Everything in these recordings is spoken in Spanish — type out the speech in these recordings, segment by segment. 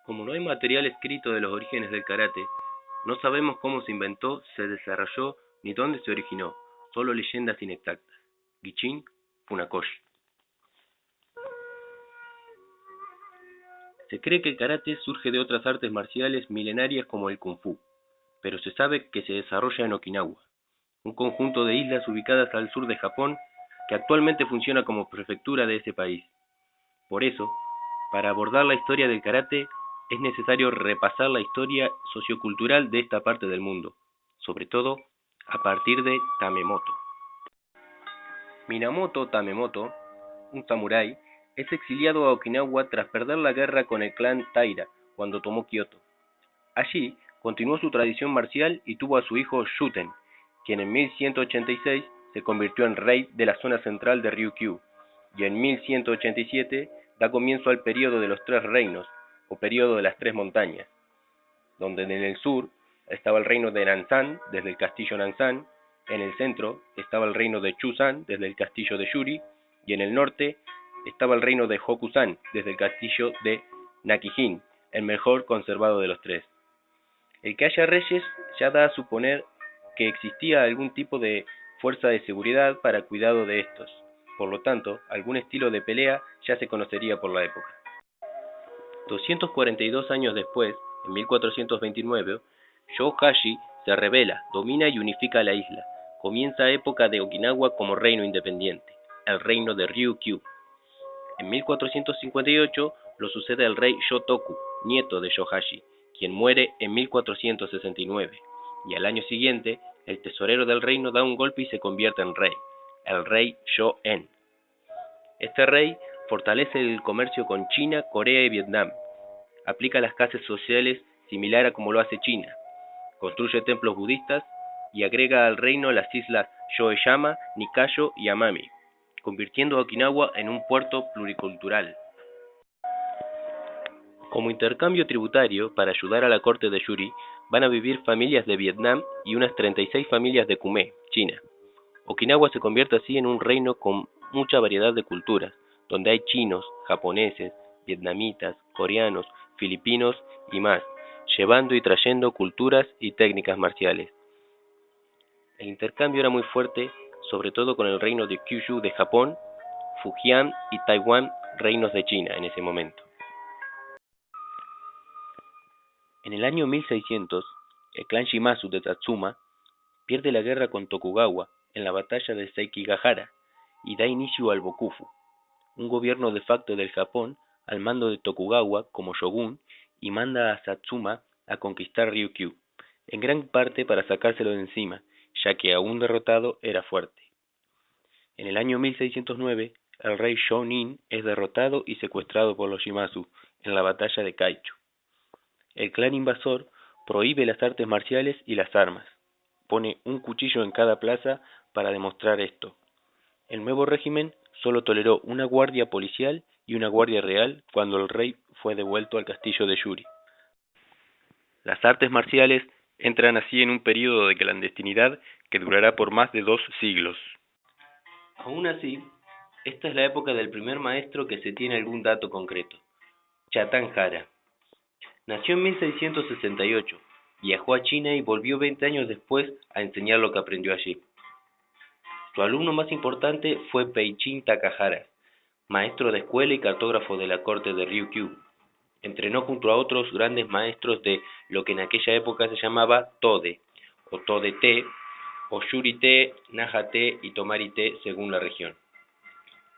Como no hay material escrito de los orígenes del karate, no sabemos cómo se inventó, se desarrolló ni dónde se originó, solo leyendas inexactas. Gichin Funakoshi. Se cree que el karate surge de otras artes marciales milenarias como el kung fu, pero se sabe que se desarrolla en Okinawa, un conjunto de islas ubicadas al sur de Japón que actualmente funciona como prefectura de ese país. Por eso, para abordar la historia del karate, es necesario repasar la historia sociocultural de esta parte del mundo, sobre todo a partir de Tamemoto. Minamoto Tamemoto, un samurái, es exiliado a Okinawa tras perder la guerra con el clan Taira cuando tomó Kioto. Allí continuó su tradición marcial y tuvo a su hijo Shuten, quien en 1186 se convirtió en rey de la zona central de Ryukyu, y en 1187 da comienzo al período de los Tres Reinos, o período de las Tres Montañas, donde en el sur estaba el reino de Nanzan, desde el castillo Nanzan, en el centro estaba el reino de Chusan, desde el castillo de Yuri, y en el norte estaba el reino de Hokusan, desde el castillo de Nakijin, el mejor conservado de los tres. El que haya reyes ya da a suponer que existía algún tipo de fuerza de seguridad para cuidado de estos. Por lo tanto, algún estilo de pelea ya se conocería por la época. 242 años después, en 1429, Shōhashi se rebela, domina y unifica la isla. Comienza época de Okinawa como reino independiente, el reino de Ryukyu. En 1458 lo sucede el rey Shotoku, nieto de Shōhashi, quien muere en 1469, y al año siguiente el tesorero del reino da un golpe y se convierte en rey, el rey Shōen. Este rey fortalece el comercio con China, Corea y Vietnam, aplica las clases sociales similar a como lo hace China, construye templos budistas y agrega al reino las islas Yoeyama, Nikayo y Amami, convirtiendo a Okinawa en un puerto pluricultural. Como intercambio tributario, para ayudar a la corte de Yuri, van a vivir familias de Vietnam y unas 36 familias de Kume, China. Okinawa se convierte así en un reino con mucha variedad de culturas, donde hay chinos, japoneses, vietnamitas, coreanos, filipinos y más, llevando y trayendo culturas y técnicas marciales. El intercambio era muy fuerte, sobre todo con el reino de Kyushu de Japón, Fujian y Taiwán, reinos de China en ese momento. En el año 1600, el clan Shimazu de Tatsuma pierde la guerra con Tokugawa en la batalla de Sekigahara y da inicio al Bokufu, un gobierno de facto del Japón al mando de Tokugawa como shogun, y manda a Satsuma a conquistar Ryukyu, en gran parte para sacárselo de encima, ya que aún derrotado era fuerte. En el año 1609, el rey Shōnin es derrotado y secuestrado por los Shimazu en la batalla de Kaicho. El clan invasor prohíbe las artes marciales y las armas, pone un cuchillo en cada plaza para demostrar esto. El nuevo régimen solo toleró una guardia policial y una guardia real cuando el rey fue devuelto al castillo de Yuri. Las artes marciales entran así en un período de clandestinidad que durará por más de 2 siglos. Aún así, esta es la época del primer maestro que se tiene algún dato concreto, Chatan Hara. Nació en 1668, viajó a China y volvió 20 años después a enseñar lo que aprendió allí. Su alumno más importante fue Peichin Takahara, maestro de escuela y cartógrafo de la corte de Ryukyu. Entrenó junto a otros grandes maestros de lo que en aquella época se llamaba Tode, o Tode-te, o Yuri-te, Naha-te y Tomari-te según la región.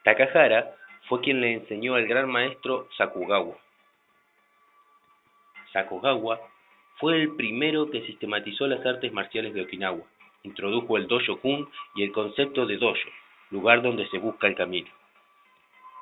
Takahara fue quien le enseñó al gran maestro Sakugawa. Sakugawa fue el primero que sistematizó las artes marciales de Okinawa, introdujo el Dojo-kun y el concepto de dojo, lugar donde se busca el camino.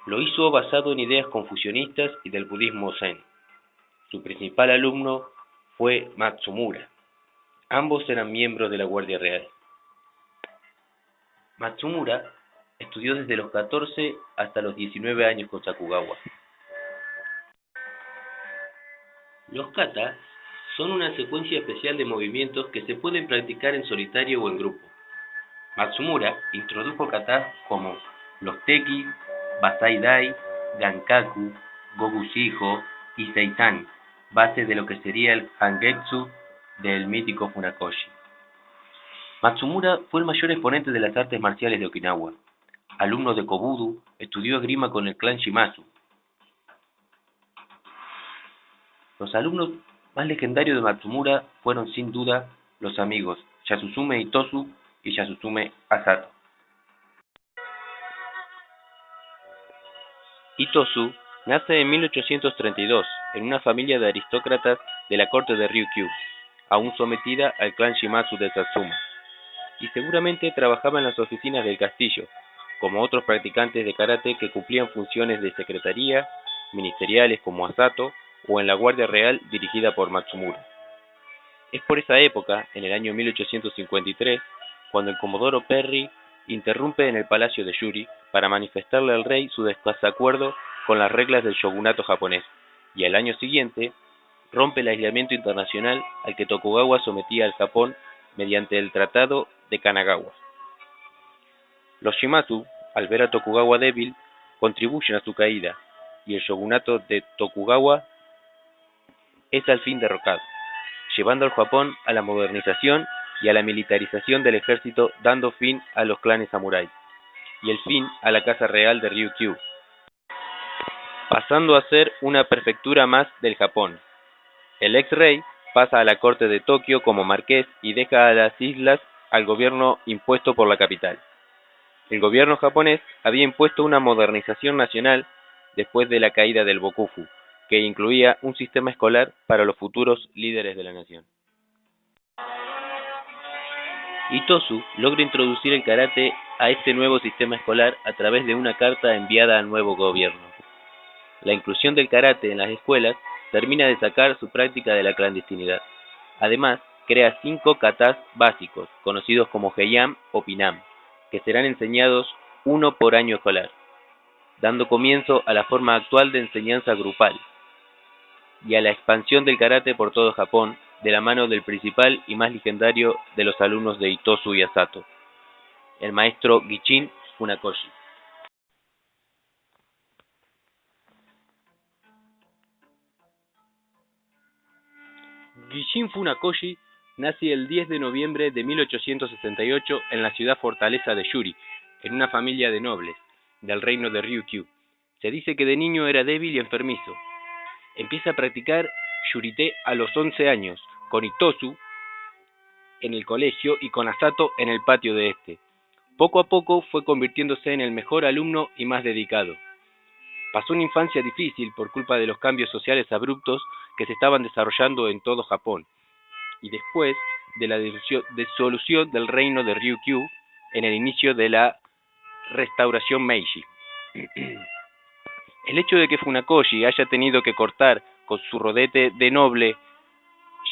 Lo hizo basado en ideas confucianistas y del budismo zen. Su principal alumno fue Matsumura. Ambos eran miembros de la Guardia Real. Matsumura estudió desde los 14 hasta los 19 años con Sakugawa. Los kata son una secuencia especial de movimientos que se pueden practicar en solitario o en grupo. Matsumura introdujo katas como los teki, basai-dai, gankaku, gogu-shijo y seitan, base de lo que sería el Hangetsu del mítico Funakoshi. Matsumura fue el mayor exponente de las artes marciales de Okinawa. Alumno de Kobudo, estudió esgrima con el clan Shimazu. Los alumnos más legendarios de Matsumura fueron sin duda los amigos Yasusume Itosu y Yasusume Asato. Itosu nace en 1832 en una familia de aristócratas de la corte de Ryukyu, aún sometida al clan Shimazu de Satsuma, y seguramente trabajaba en las oficinas del castillo, como otros practicantes de karate que cumplían funciones de secretaría, ministeriales como Asato, o en la Guardia Real dirigida por Matsumura. Es por esa época, en el año 1853, cuando el comodoro Perry interrumpe en el palacio de Yuri para manifestarle al rey su desacuerdo con las reglas del shogunato japonés, y al año siguiente rompe el aislamiento internacional al que Tokugawa sometía al Japón mediante el Tratado de Kanagawa. Los Shimazu, al ver a Tokugawa débil, contribuyen a su caída, y el shogunato de Tokugawa es al fin derrocado, llevando al Japón a la modernización y a la militarización del ejército, dando fin a los clanes samurái, y el fin a la casa real de Ryukyu, pasando a ser una prefectura más del Japón. El ex-rey pasa a la corte de Tokio como marqués y deja a las islas al gobierno impuesto por la capital. El gobierno japonés había impuesto una modernización nacional después de la caída del Bokufu, que incluía un sistema escolar para los futuros líderes de la nación. Itosu logra introducir el karate a este nuevo sistema escolar a través de una carta enviada al nuevo gobierno. La inclusión del karate en las escuelas termina de sacar su práctica de la clandestinidad. Además, crea 5 katas básicos, conocidos como Heian o Pinam, que serán enseñados uno por año escolar, dando comienzo a la forma actual de enseñanza grupal y a la expansión del karate por todo Japón, de la mano del principal y más legendario de los alumnos de Itosu y Asato, el maestro Gichin Funakoshi. Gichin Funakoshi nace el 10 de noviembre de 1868 en la ciudad fortaleza de Yuri, en una familia de nobles, del reino de Ryukyu. Se dice que de niño era débil y enfermizo. Empieza a practicar Yurite a los 11 años, con Itosu en el colegio y con Asato en el patio de este. Poco a poco fue convirtiéndose en el mejor alumno y más dedicado. Pasó una infancia difícil por culpa de los cambios sociales abruptos que se estaban desarrollando en todo Japón, y después de la disolución del reino de Ryukyu en el inicio de la restauración Meiji. El hecho de que Funakoshi haya tenido que cortar con su rodete de noble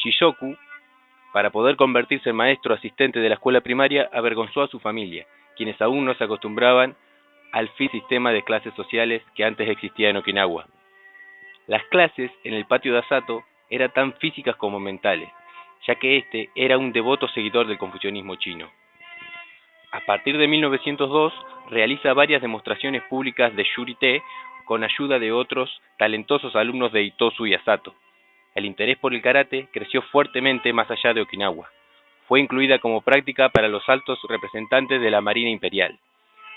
Shisoku para poder convertirse en maestro asistente de la escuela primaria avergonzó a su familia, quienes aún no se acostumbraban al sistema de clases sociales que antes existía en Okinawa. Las clases en el patio de Asato eran tan físicas como mentales, ya que este era un devoto seguidor del confucianismo chino. A partir de 1902 realiza varias demostraciones públicas de Yurite con ayuda de otros talentosos alumnos de Itosu y Asato. El interés por el karate creció fuertemente más allá de Okinawa. Fue incluida como práctica para los altos representantes de la Marina Imperial.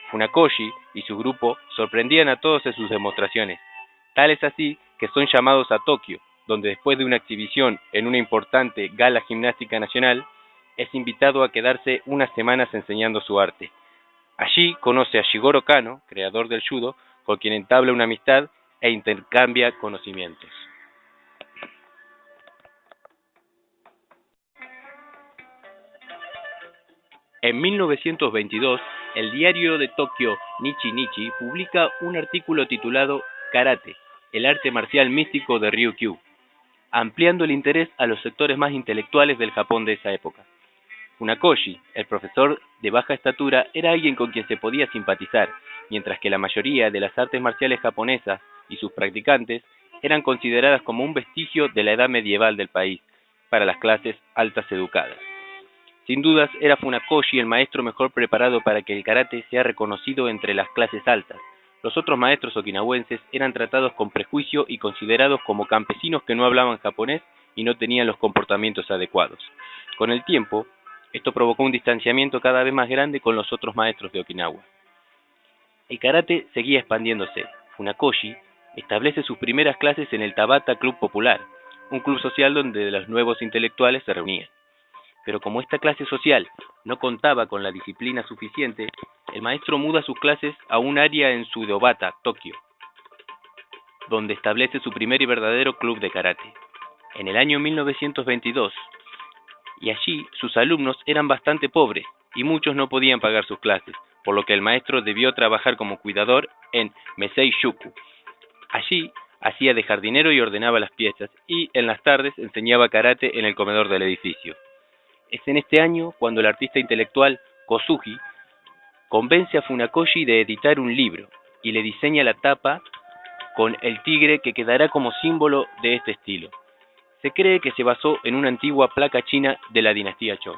Funakoshi y su grupo sorprendían a todos en sus demostraciones. Tal es así que son llamados a Tokio, donde después de una exhibición en una importante gala gimnástica nacional, es invitado a quedarse unas semanas enseñando su arte. Allí conoce a Shigoro Kano, creador del judo, con quien entabla una amistad e intercambia conocimientos. En 1922, el diario de Tokio Nichi Nichi publica un artículo titulado Karate, el arte marcial místico de Ryukyu, ampliando el interés a los sectores más intelectuales del Japón de esa época. Funakoshi, el profesor de baja estatura, era alguien con quien se podía simpatizar, mientras que la mayoría de las artes marciales japonesas y sus practicantes eran consideradas como un vestigio de la edad medieval del país para las clases altas educadas. Sin dudas, era Funakoshi el maestro mejor preparado para que el karate sea reconocido entre las clases altas, Los otros maestros okinawenses eran tratados con prejuicio y considerados como campesinos que no hablaban japonés y no tenían los comportamientos adecuados. Con el tiempo, esto provocó un distanciamiento cada vez más grande con los otros maestros de Okinawa. El karate seguía expandiéndose. Funakoshi establece sus primeras clases en el Tabata Club Popular, un club social donde los nuevos intelectuales se reunían. Pero como esta clase social no contaba con la disciplina suficiente, el maestro muda sus clases a un área en Sudobata, Tokio, donde establece su primer y verdadero club de karate. En el año 1922, y allí sus alumnos eran bastante pobres y muchos no podían pagar sus clases, por lo que el maestro debió trabajar como cuidador en Mesei-shuku. Allí hacía de jardinero y ordenaba las piezas, y en las tardes enseñaba karate en el comedor del edificio. Es en este año cuando el artista intelectual Kosugi convence a Funakoshi de editar un libro y le diseña la tapa con el tigre que quedará como símbolo de este estilo. Se cree que se basó en una antigua placa china de la dinastía Zhou.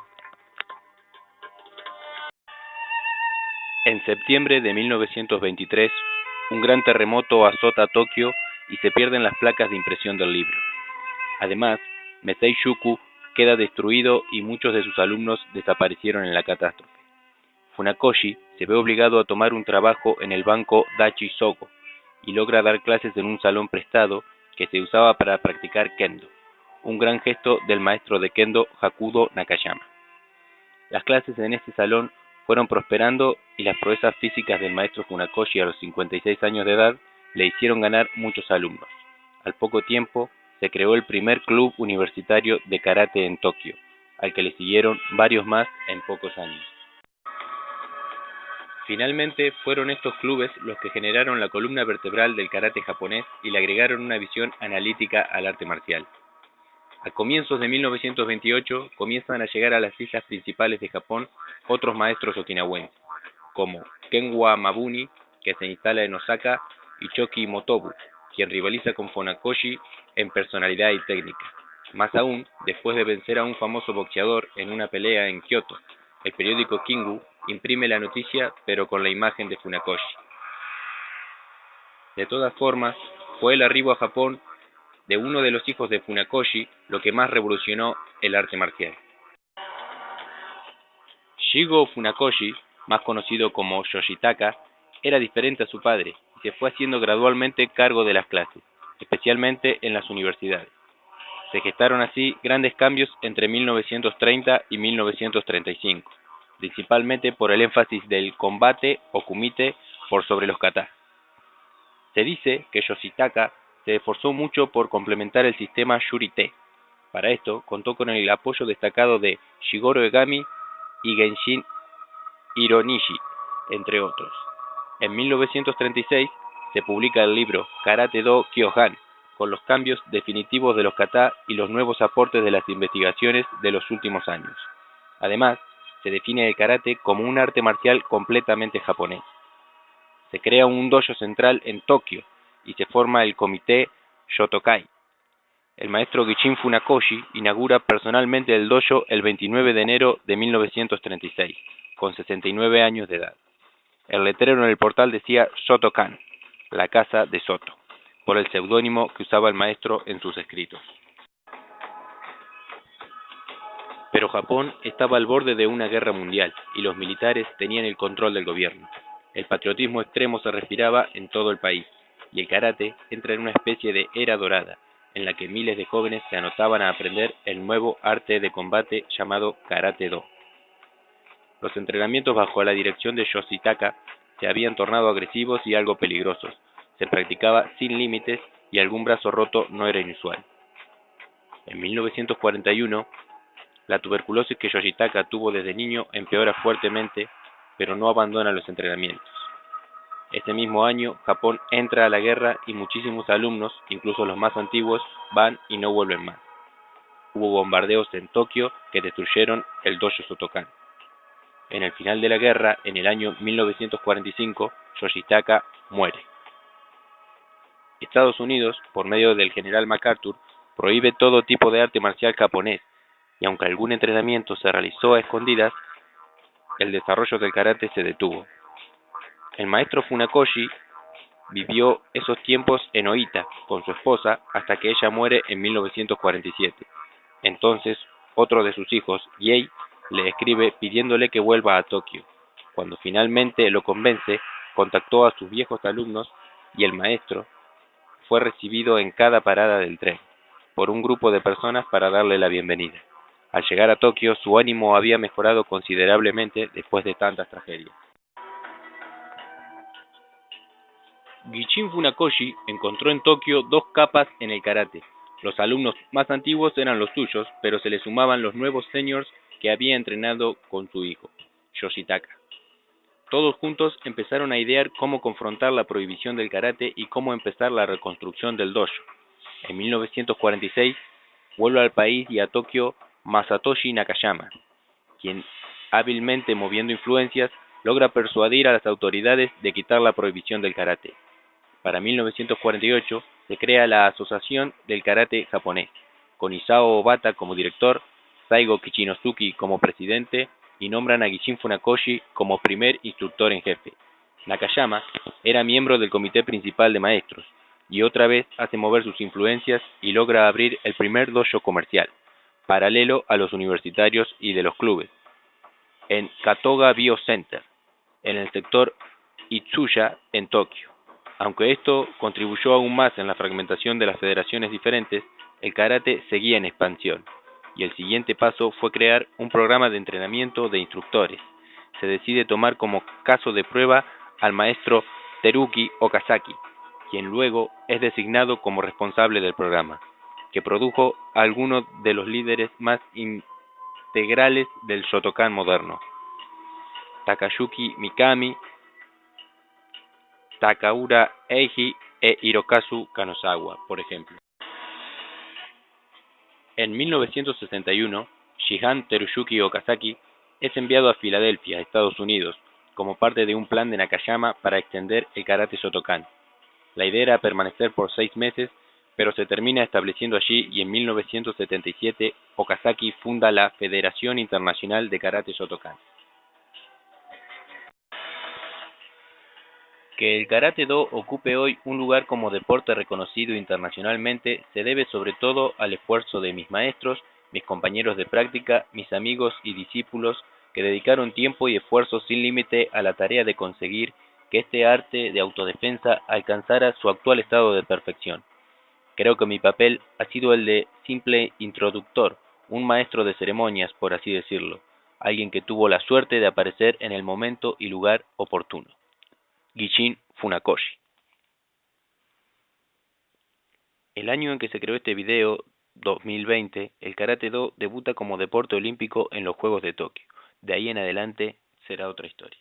En septiembre de 1923, un gran terremoto azota Tokio y se pierden las placas de impresión del libro. Además, Mesei-shuku queda destruido y muchos de sus alumnos desaparecieron en la catástrofe. Funakoshi se ve obligado a tomar un trabajo en el banco Dachi Sogo y logra dar clases en un salón prestado que se usaba para practicar kendo, un gran gesto del maestro de kendo Hakudo Nakayama. Las clases en este salón fueron prosperando y las proezas físicas del maestro Funakoshi a los 56 años de edad le hicieron ganar muchos alumnos. Al poco tiempo se creó el primer club universitario de karate en Tokio, al que le siguieron varios más en pocos años. Finalmente fueron estos clubes los que generaron la columna vertebral del karate japonés y le agregaron una visión analítica al arte marcial. A comienzos de 1928 comienzan a llegar a las islas principales de Japón otros maestros okinawenses, como Kenwa Mabuni, que se instala en Osaka, y Choki Motobu, quien rivaliza con Funakoshi en personalidad y técnica. Más aún, después de vencer a un famoso boxeador en una pelea en Kioto, el periódico Kingu imprime la noticia pero con la imagen de Funakoshi. De todas formas, fue el arribo a Japón de uno de los hijos de Funakoshi lo que más revolucionó el arte marcial. Shigo Funakoshi, más conocido como Yoshitaka, era diferente a su padre y se fue haciendo gradualmente cargo de las clases, especialmente en las universidades. Se gestaron así grandes cambios entre 1930 y 1935, principalmente por el énfasis del combate o kumite por sobre los kata. Se dice que Yoshitaka se esforzó mucho por complementar el sistema Shuri-te. Para esto contó con el apoyo destacado de Shigeru Egami y Genshin Hironishi, entre otros. En 1936 se publica el libro Karate-do Kyohan, con los cambios definitivos de los kata y los nuevos aportes de las investigaciones de los últimos años. Además, se define el karate como un arte marcial completamente japonés. Se crea un dojo central en Tokio y se forma el comité Shotokai. El maestro Gichin Funakoshi inaugura personalmente el dojo el 29 de enero de 1936, con 69 años de edad. El letrero en el portal decía Shotokan, la casa de Soto, por el seudónimo que usaba el maestro en sus escritos. Pero Japón estaba al borde de una guerra mundial y los militares tenían el control del gobierno. El patriotismo extremo se respiraba en todo el país y el karate entra en una especie de era dorada, en la que miles de jóvenes se anotaban a aprender el nuevo arte de combate llamado Karate-do. Los entrenamientos bajo la dirección de Yoshitaka se habían tornado agresivos y algo peligrosos. Se practicaba sin límites y algún brazo roto no era inusual. En 1941, la tuberculosis que Yoshitaka tuvo desde niño empeora fuertemente, pero no abandona los entrenamientos. Ese mismo año, Japón entra a la guerra y muchísimos alumnos, incluso los más antiguos, van y no vuelven más. Hubo bombardeos en Tokio que destruyeron el dojo Shotokan. En el final de la guerra, en el año 1945, Yoshitaka muere. Estados Unidos, por medio del general MacArthur, prohíbe todo tipo de arte marcial japonés, y aunque algún entrenamiento se realizó a escondidas, el desarrollo del karate se detuvo. El maestro Funakoshi Vivió esos tiempos en Oita con su esposa hasta que ella muere en 1947. Entonces, otro de sus hijos, Yei, le escribe pidiéndole que vuelva a Tokio. Cuando finalmente lo convence, contactó a sus viejos alumnos y el maestro fue recibido en cada parada del tren por un grupo de personas para darle la bienvenida. Al llegar a Tokio, su ánimo había mejorado considerablemente después de tantas tragedias. Gichin Funakoshi encontró en Tokio dos capas en el karate. Los alumnos más antiguos eran los suyos, pero se le sumaban los nuevos seniors que había entrenado con su hijo, Yoshitaka. Todos juntos empezaron a idear cómo confrontar la prohibición del karate y cómo empezar la reconstrucción del dojo. En 1946 vuelve al país y a Tokio Masatoshi Nakayama, quien, hábilmente moviendo influencias, logra persuadir a las autoridades de quitar la prohibición del karate. Para 1948 se crea la Asociación del Karate Japonés, con Isao Obata como director, Saigo Kichinosuke como presidente y nombran a Gichin Funakoshi como primer instructor en jefe. Nakayama era miembro del comité principal de maestros, y otra vez hace mover sus influencias y logra abrir el primer dojo comercial, paralelo a los universitarios y de los clubes, en Katoga Bio Center, en el sector Itsuya, en Tokio. Aunque esto contribuyó aún más en la fragmentación de las federaciones diferentes, el karate seguía en expansión, y el siguiente paso fue crear un programa de entrenamiento de instructores. Se decide tomar como caso de prueba al maestro Teruki Okazaki, quien luego es designado como responsable del programa, que produjo a algunos de los líderes más integrales del Shotokan moderno: Takayuki Mikami, Takaura Eiji e Hirokazu Kanosawa, por ejemplo. En 1961, Shihan Teruyuki Okazaki es enviado a Filadelfia, Estados Unidos, como parte de un plan de Nakayama para extender el karate Shotokan. La idea era permanecer por 6 meses, pero se termina estableciendo allí y en 1977 Okazaki funda la Federación Internacional de Karate Shotokan. Que el Karate-Do ocupe hoy un lugar como deporte reconocido internacionalmente se debe sobre todo al esfuerzo de mis maestros, mis compañeros de práctica, mis amigos y discípulos que dedicaron tiempo y esfuerzo sin límite a la tarea de conseguir que este arte de autodefensa alcanzara su actual estado de perfección. Creo que mi papel ha sido el de simple introductor, un maestro de ceremonias, por así decirlo, alguien que tuvo la suerte de aparecer en el momento y lugar oportuno. Gichin Funakoshi. El año en que se creó este video, 2020, el Karate-Do debuta como deporte olímpico en los Juegos de Tokio. De ahí en adelante será otra historia.